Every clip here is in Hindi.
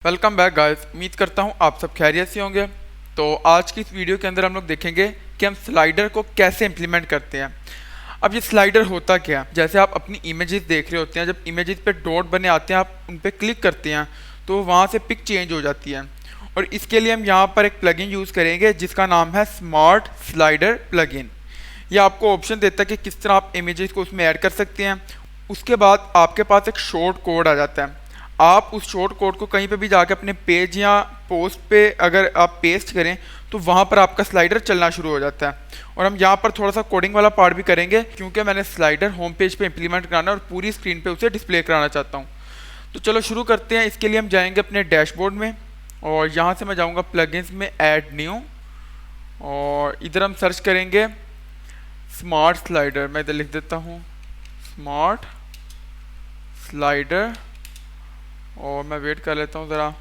Welcome back guys. उम्मीद करता हूँ आप सब खैरियत से होंगे। तो आज की इस वीडियो के अंदर हम लोग देखेंगे कि हम स्लाइडर को कैसे इम्प्लीमेंट करते हैं। अब ये स्लाइडर होता क्या है, जैसे आप अपनी इमेजेस देख रहे होते हैं, जब इमेजेस पे डॉट बने आते हैं आप उन पे क्लिक करते हैं तो वहाँ से पिक चेंज हो जाती है। और इसके लिए हम यहाँ पर एक प्लगइन यूज़ करेंगे जिसका नाम है स्मार्ट स्लाइडर प्लगइन। ये आपको ऑप्शन देता है कि किस तरह आप इमेजेस को उसमें ऐड कर सकते हैं। उसके बाद आपके पास एक शॉर्ट कोड आ जाता है। आप उस शॉर्ट कोड को कहीं पे भी जाके अपने पेज या पोस्ट पे अगर आप पेस्ट करें तो वहाँ पर आपका स्लाइडर चलना शुरू हो जाता है। और हम यहाँ पर थोड़ा सा कोडिंग वाला पार्ट भी करेंगे क्योंकि मैंने स्लाइडर होम पेज पे इंप्लीमेंट कराना है और पूरी स्क्रीन पे उसे डिस्प्ले कराना चाहता हूँ। तो चलो शुरू करते हैं। इसके लिए हम जाएंगे अपने डैशबोर्ड में और यहाँ से मैं जाऊँगा प्लगइन्स में ऐड न्यू और इधर हम सर्च करेंगे स्मार्ट स्लाइडर। मैं इधर लिख देता हूँ स्मार्ट स्लाइडर और मैं वेट कर लेता हूँ ज़रा।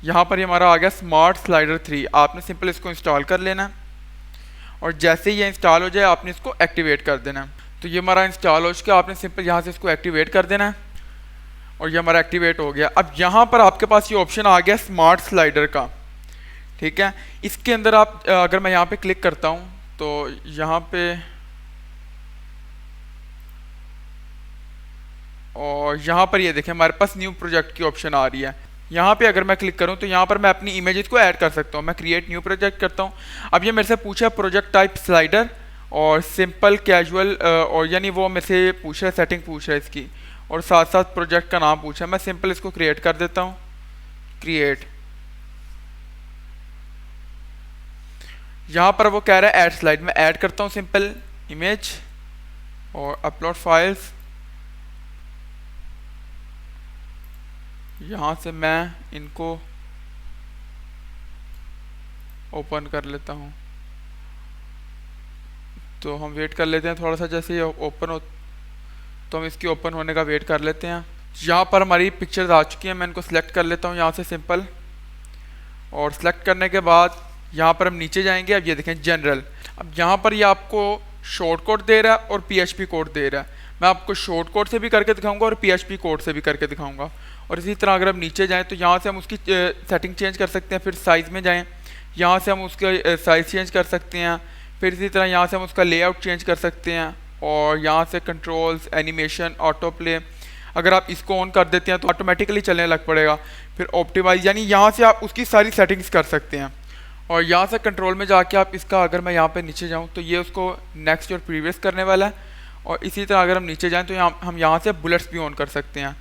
यहाँ पर हमारा आ गया स्मार्ट स्लाइडर 3। आपने सिंपल इसको इंस्टॉल कर लेना है और जैसे ही ये इंस्टॉल हो जाए आपने इसको एक्टिवेट कर देना है। तो ये हमारा इंस्टॉल हो चुका है, आपने सिंपल यहाँ से इसको एक्टिवेट कर देना है और ये हमारा एक्टिवेट हो गया। अब यहाँ पर आपके पास ये ऑप्शन आ गया स्मार्ट स्लाइडर का, ठीक है। इसके अंदर आप अगर मैं यहाँ पे क्लिक करता हूँ तो यहाँ पे और यहाँ पर ये देखें हमारे पास न्यू प्रोजेक्ट की ऑप्शन आ रही है। यहाँ पे अगर मैं क्लिक करूँ तो यहाँ पर मैं अपनी इमेजेस को ऐड कर सकता हूँ। मैं क्रिएट न्यू प्रोजेक्ट करता हूँ। अब ये मेरे से पूछा प्रोजेक्ट टाइप स्लाइडर और सिंपल कैजुअल और यानी वो मेरे से पूछ रहा है, सेटिंग पूछ रहा है इसकी और साथ साथ प्रोजेक्ट का नाम पूछा है। मैं सिंपल इसको क्रिएट कर देता हूँ, क्रिएट। यहाँ पर वो कह रहा है ऐड स्लाइड, मैं ऐड करता हूँ सिंपल इमेज और अपलोड फाइल्स। यहाँ से मैं इनको ओपन कर लेता हूँ। तो हम वेट कर लेते हैं थोड़ा सा, जैसे ये ओपन हो तो हम इसकी ओपन होने का वेट कर लेते हैं। यहाँ पर हमारी पिक्चर्स आ चुकी हैं, मैं इनको सेलेक्ट कर लेता हूँ यहाँ से सिंपल। और सेलेक्ट करने के बाद यहाँ पर हम नीचे जाएंगे। अब ये देखें जनरल। अब यहाँ पर ये आपको शॉर्ट कोड दे रहा है और PHP कोड दे रहा है। मैं आपको शॉर्ट कोड से भी करके दिखाऊंगा और PHP कोड से भी करके दिखाऊंगा। और इसी तरह अगर हम नीचे जाएं तो यहाँ से हम उसकी सेटिंग चेंज कर सकते हैं। फिर साइज़ में जाएं, यहाँ से हम उसका साइज़ चेंज कर सकते हैं। फिर इसी तरह यहाँ से हम उसका लेआउट चेंज कर सकते हैं और यहाँ से कंट्रोल्स, एनिमेशन, ऑटो प्ले, अगर आप इसको ऑन कर देते हैं तो ऑटोमेटिकली चलने लग पड़ेगा। फिर ऑप्टिमाइज, यानी यहाँ से आप उसकी सारी सेटिंग्स कर सकते हैं। और यहाँ से कंट्रोल में जाके आप इसका, अगर मैं यहाँ पे नीचे जाऊँ तो ये उसको नेक्स्ट और प्रीवियस करने वाला है। और इसी तरह अगर हम नीचे जाएं तो हम यहाँ से बुलेट्स भी ऑन कर सकते हैं।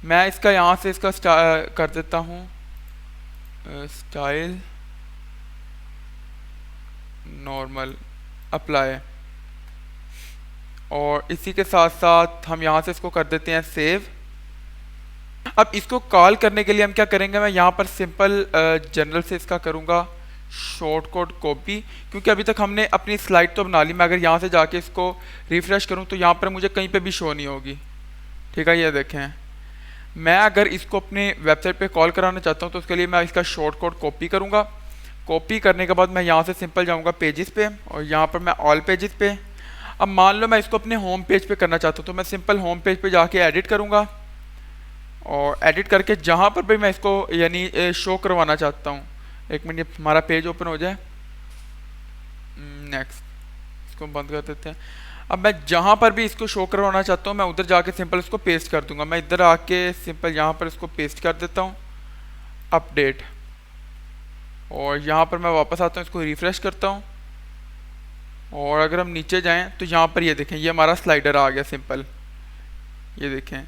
मैं इसका यहाँ से इसका कर देता हूँ स्टाइल नॉर्मल, अप्लाई। और इसी के साथ साथ हम यहाँ से इसको कर देते हैं सेव। अब इसको कॉल करने के लिए हम क्या करेंगे, मैं यहाँ पर सिंपल जनरल से इसका करूँगा शॉर्ट कोड कॉपी, क्योंकि अभी तक हमने अपनी स्लाइड तो बना ली। मैं अगर यहाँ से जाके इसको रिफ्रेश करूँ तो यहाँ पर मुझे कहीं पे भी शो नहीं होगी, ठीक है। ये देखें, मैं अगर इसको अपने वेबसाइट पे कॉल कराना चाहता हूँ तो उसके लिए मैं इसका शॉर्ट कोड कॉपी करूँगा। कॉपी करने के बाद मैं यहाँ से सिंपल जाऊँगा पेजेस पे और यहाँ पर मैं ऑल पेजेस पे। अब मान लो मैं इसको अपने होम पेज पे करना चाहता हूँ तो मैं सिंपल होम पेज पे जाके एडिट करूँगा और एडिट करके जहाँ पर भी मैं इसको यानी शो करवाना चाहता हूँ, एक मिनट हमारा पेज ओपन हो जाए, नेक्स्ट, इसको बंद कर देते हैं। अब मैं जहाँ पर भी इसको शो करवाना चाहता हूँ मैं उधर जाके सिंपल इसको पेस्ट कर दूंगा। मैं इधर आके सिंपल यहाँ पर इसको पेस्ट कर देता हूँ, अपडेट। और यहाँ पर मैं वापस आता हूँ, इसको रिफ्रेश करता हूँ और अगर हम नीचे जाएं तो यहाँ पर ये देखें, ये हमारा स्लाइडर आ गया सिंपल। ये देखें,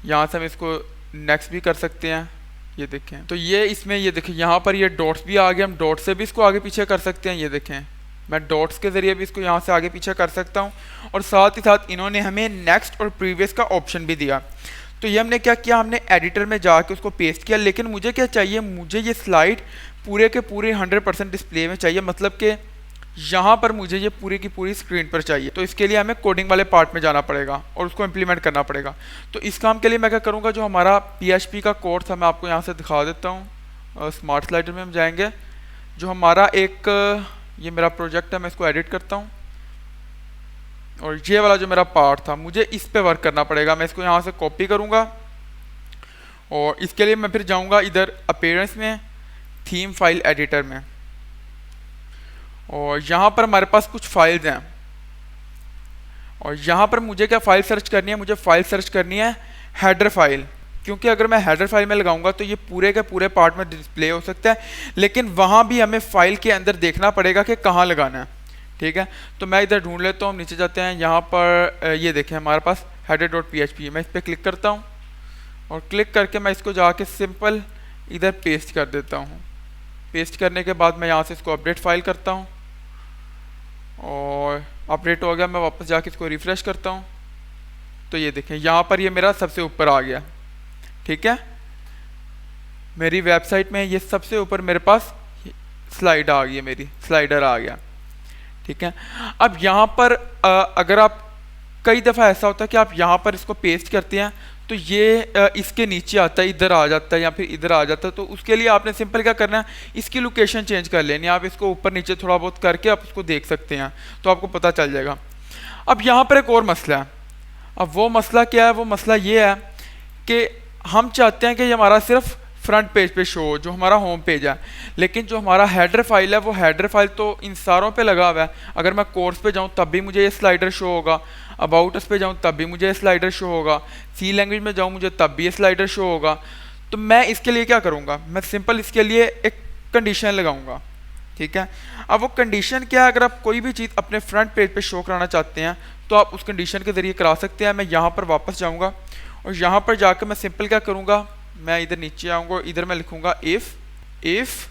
यहाँ से हम इसको नेक्स्ट भी कर सकते हैं। ये देखें, तो ये इसमें ये देखें यहाँ पर ये डॉट्स भी आ गए, हम डॉट से भी इसको आगे पीछे कर सकते हैं। ये देखें, मैं डॉट्स के ज़रिए भी इसको यहाँ से आगे पीछे कर सकता हूँ। और साथ ही साथ इन्होंने हमें नेक्स्ट और प्रीवियस का ऑप्शन भी दिया। तो ये हमने क्या किया, हमने एडिटर में जाके उसको पेस्ट किया। लेकिन मुझे क्या चाहिए, मुझे ये स्लाइड पूरे के पूरे 100% डिस्प्ले में चाहिए, मतलब कि यहाँ पर मुझे ये पूरी की पूरी स्क्रीन पर चाहिए। तो इसके लिए हमें कोडिंग वाले पार्ट में जाना पड़ेगा और उसको इम्प्लीमेंट करना पड़ेगा। तो इस काम के लिए मैं क्या करूँगा, जो हमारा PHP का कोड था मैं आपको यहाँ से दिखा देता हूँ। स्मार्ट स्लाइडर में हम जाएंगे, जो हमारा एक ये मेरा प्रोजेक्ट है, मैं इसको एडिट करता हूँ और ये वाला जो मेरा पार्ट था मुझे इस पे वर्क करना पड़ेगा। मैं इसको यहाँ से कॉपी करूँगा और इसके लिए मैं फिर जाऊंगा इधर अपीयरेंस में, थीम फाइल एडिटर में, और यहाँ पर हमारे पास कुछ फाइल्स हैं। और यहाँ पर मुझे क्या फाइल सर्च करनी है, मुझे फाइल सर्च करनी है हेडर फाइल, क्योंकि अगर मैं हेडर फाइल में लगाऊंगा तो ये पूरे के पूरे पार्ट में डिस्प्ले हो सकता है, लेकिन वहाँ भी हमें फाइल के अंदर देखना पड़ेगा कि कहाँ लगाना है। ठीक है, तो मैं इधर ढूंढ लेता हूँ, नीचे जाते हैं, यहाँ पर ये देखें हमारे पास header.php, मैं इस पर क्लिक करता हूँ और क्लिक करके मैं इसको जाके सिंपल इधर पेस्ट कर देता हूँ। पेस्ट करने के बाद मैं यहाँ से इसको अपडेट फाइल करता हूँ और अपडेट हो गया। मैं वापस जाके इसको रिफ्रेश करता हूँ तो ये देखें यहाँ पर ये मेरा सबसे ऊपर आ गया। ठीक है, मेरी वेबसाइट में ये सबसे ऊपर मेरे पास स्लाइड आ गई है, मेरी स्लाइडर आ गया। ठीक है, अब यहाँ पर अगर आप कई दफ़ा ऐसा होता है कि आप यहाँ पर इसको पेस्ट करते हैं तो ये इसके नीचे आता है, इधर आ जाता है या फिर इधर आ जाता है, तो उसके लिए आपने सिंपल क्या करना है, इसकी लोकेशन चेंज कर लेनी है। आप इसको ऊपर नीचे थोड़ा बहुत करके आप उसको देख सकते हैं तो आपको पता चल जाएगा। अब यहाँ पर एक और मसला है। अब वो मसला क्या है, वो मसला ये है कि हम चाहते हैं कि ये हमारा सिर्फ फ्रंट पेज पे शो हो, जो हमारा होम पेज है, लेकिन जो हमारा हेडर फाइल है वो हेडर फाइल तो इन सारों पे लगा हुआ है। अगर मैं कोर्स पे जाऊँ तब भी मुझे ये स्लाइडर शो होगा, अबाउट अस पे जाऊँ तब भी मुझे ये स्लाइडर शो होगा, सी लैंग्वेज में जाऊँ मुझे तब भी ये स्लाइडर शो होगा। तो मैं इसके लिए क्या करूँगा, मैं सिंपल इसके लिए एक कंडीशन लगाऊंगा। ठीक है, अब वो कंडीशन क्या है, अगर आप कोई भी चीज़ अपने फ्रंट पेज पे शो कराना चाहते हैं तो आप उस कंडीशन के ज़रिए करा सकते हैं। मैं यहाँ पर वापस जाऊँगा और यहाँ पर जाकर मैं सिंपल क्या करूँगा, मैं इधर नीचे आऊँगा, इधर मैं लिखूँगा इफ़,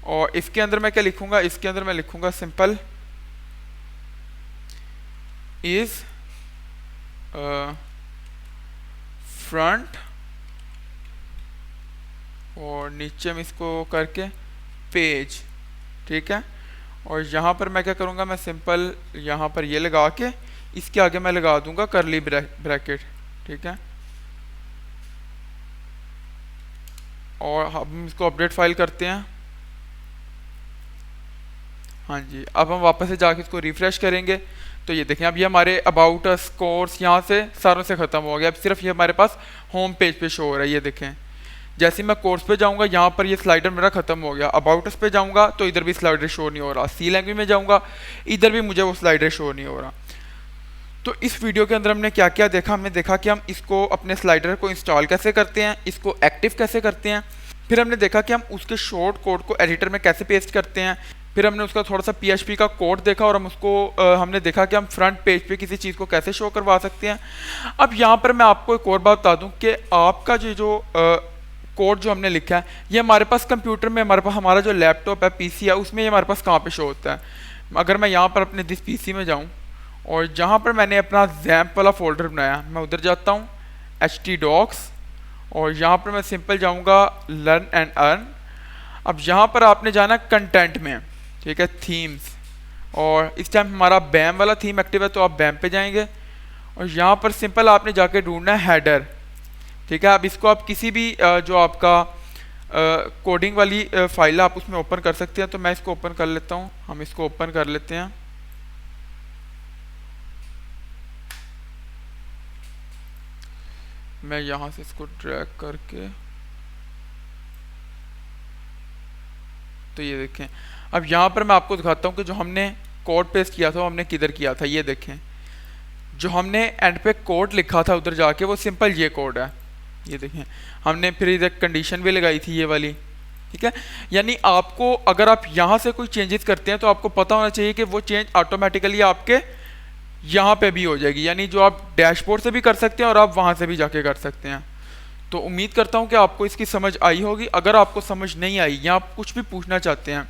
और इफ़ के अंदर मैं क्या लिखूँगा, इसके अंदर मैं लिखूँगा सिंपल इज़ फ्रंट, और नीचे में इसको करके पेज। ठीक है, और यहाँ पर मैं क्या करूँगा, मैं सिंपल यहाँ पर ये लगा के इसके आगे मैं लगा दूंगा करली ब्रैकेट। ठीक है, और हम इसको अपडेट फाइल करते हैं। हाँ जी, अब हम वापस से जाके इसको रिफ्रेश करेंगे तो ये देखें अब ये हमारे अबाउट अस, कोर्स यहाँ से सारों से ख़त्म हो गया। अब सिर्फ ये हमारे पास होम पेज पे शो हो रहा है। ये देखें जैसे ही मैं कोर्स पे जाऊँगा यहाँ पर ये स्लाइडर मेरा ख़त्म हो गया। अबाउट अस पे जाऊँगा तो इधर भी स्लाइडर शो नहीं हो रहा, सी लैंग्वेज में जाऊँगा इधर भी मुझे वो स्लाइडर शो नहीं हो रहा। तो इस वीडियो के अंदर हमने क्या क्या देखा, हमने देखा कि हम इसको अपने स्लाइडर को इंस्टॉल कैसे करते हैं, इसको एक्टिव कैसे करते हैं, फिर हमने देखा कि हम उसके शॉर्ट कोड को एडिटर में कैसे पेस्ट करते हैं, फिर हमने उसका थोड़ा सा PHP का कोड देखा और हम उसको हमने देखा कि हम फ्रंट पेज पे किसी चीज़ को कैसे शो करवा सकते हैं। अब यहाँ पर मैं आपको एक और बात बता दूँ कि आपका जो कोड जो हमने लिखा है ये हमारे पास कंप्यूटर में, हमारा जो लैपटॉप है, PC है, उसमें ये हमारे पास कहाँ पे शो होता है। अगर मैं यहाँ पर अपने दिस PC में जाऊँ और जहाँ पर मैंने अपना XAMPP वाला फोल्डर बनाया, मैं उधर जाता हूँ htdocs और यहाँ पर मैं सिंपल जाऊँगा लर्न एंड अर्न। अब यहाँ पर आपने जाना कंटेंट में, ठीक है, थीम्स, और इस टाइम हमारा बैम वाला थीम एक्टिव है तो आप बैम पे जाएंगे और यहाँ पर सिंपल आपने जाके ढूंढना है हेडर। ठीक है, अब इसको आप किसी भी जो आपका कोडिंग वाली फाइल है आप उसमें ओपन कर सकते हैं। तो मैं इसको ओपन कर लेता हूँ, हम इसको ओपन कर लेते हैं। मैं यहाँ से इसको ड्रैग करके, तो ये देखें अब यहाँ पर मैं आपको दिखाता हूँ कि जो हमने कोड पेस्ट किया था वो हमने किधर किया था। ये देखें जो हमने एंड पे कोड लिखा था उधर जाके वो सिंपल ये कोड है। ये देखें हमने फिर इधर कंडीशन भी लगाई थी ये वाली। ठीक है, यानी आपको अगर आप यहाँ से कोई चेंजेस करते हैं तो आपको पता होना चाहिए कि वो चेंज ऑटोमेटिकली आपके यहाँ पे भी हो जाएगी, यानी जो आप डैशबोर्ड से भी कर सकते हैं और आप वहाँ से भी जाके कर सकते हैं। तो उम्मीद करता हूँ कि आपको इसकी समझ आई होगी। अगर आपको समझ नहीं आई या आप कुछ भी पूछना चाहते हैं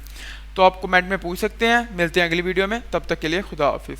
तो आप कमेंट में पूछ सकते हैं। मिलते हैं अगली वीडियो में, तब तक के लिए खुदा हाफिज़।